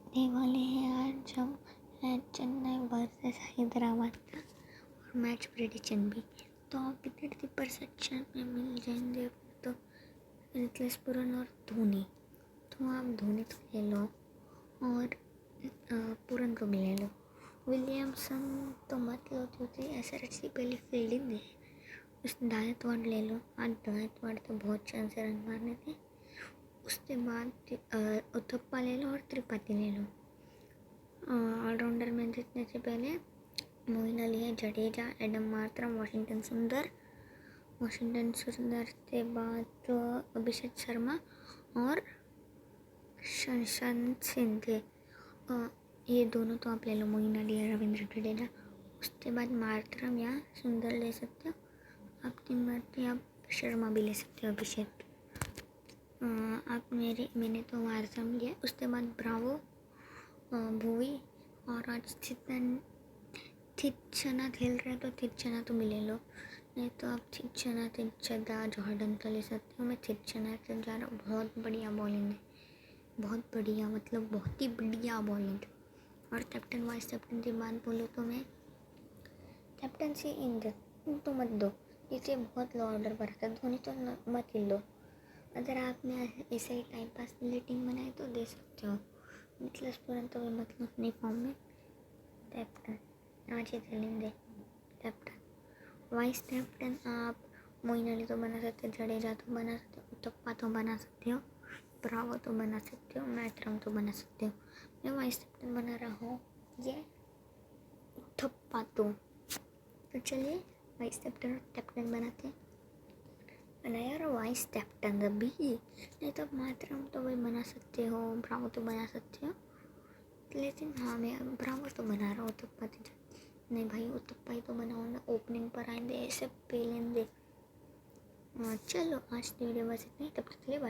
देखने वाले हैं आज हम है चेन्नई वर्सेस हैदराबाद का और मैच प्रेडिक्शन भी। तो आप विकेट कीपर सेक्शन में मिल जाएंगे तो रितलेश पुरन और धोनी। तो आप धोनी को ले लो और पुरन को भी ले लो। विलियमसन तो मत लो क्योंकि SRH की पहली फील्डिंग है। उस गायकवाड़ ले लो। आज गायकवाड़ तो बहुत चांस है रन मारने थे। उसके बाद उथप्पा ले लो और त्रिपाठी ले लो। ऑलराउंडर में जीतने से पहले मोइन अली है, जडेजा, एडम मार्करम, वाशिंगटन सुंदर के बाद तो अभिषेक शर्मा और शशांक सिंह। ये दोनों तो आप ले लो, मोइन अली और रविंद्र जडेजा। उसके बाद मार्करम या सुंदर ले सकते हो, आपकी मर्जी। आप शर्मा भी ले सकते हो, अभिषेक। आप मैंने तो मार्करम लिया। उसके बाद ब्रावो, भुवी और आज थिरचना खेल रहे तो थिरचना तो मिले लो, नहीं तो आप थिरचना जॉर्डन का ले सकते हो। मैं थिरचना से जा रहा हूँ। बहुत बढ़िया बॉलिंग है, बहुत बढ़िया, मतलब बहुत ही बढ़िया बॉलिंग। और कैप्टन वाइस कैप्टन की बात बोलो तो मैं कैप्टनसी तो मत दो, इसे बहुत लो ऑर्डर पर आता है। धोनी तो मत ही दो। अगर आपने ऐसे ही टाइम पास के लिए टीम बनाई तो दे सकते हो। रितलेश पुरन तो मतलब अपनी फॉर्म में कैप्टन आज ही खेलेंगे। कैप्टन वाइस कैप्टन आप मोइन अली तो बना सकते हो, जडेजा तो बना सकते हो, उथप्पा तो बना सकते हो, ब्रावो तो बना सकते हो, मार्करम तो बना सकते हो। मैं वाइस कैप्टन बना रहा हूँ ये उथप्पा। तो चलिए वाइस कैप्टन और कैप्टन बनाते हैं। बनाया और वाइस कैप्टन अभी, नहीं तो मार्करम तो भाई बना सकते हो, ब्रावो तो बना सकते हो। लेकिन हाँ, मैं ब्रावो तो बना रहा हूँ। उथप्पा तो नहीं भाई, उथप्पा ही तो बनाओ ना, ओपनिंग पर आएंगे ऐसे पेलेंगे। चलो आज की वीडियो बस इतना ही, तब तक के लिए बाय।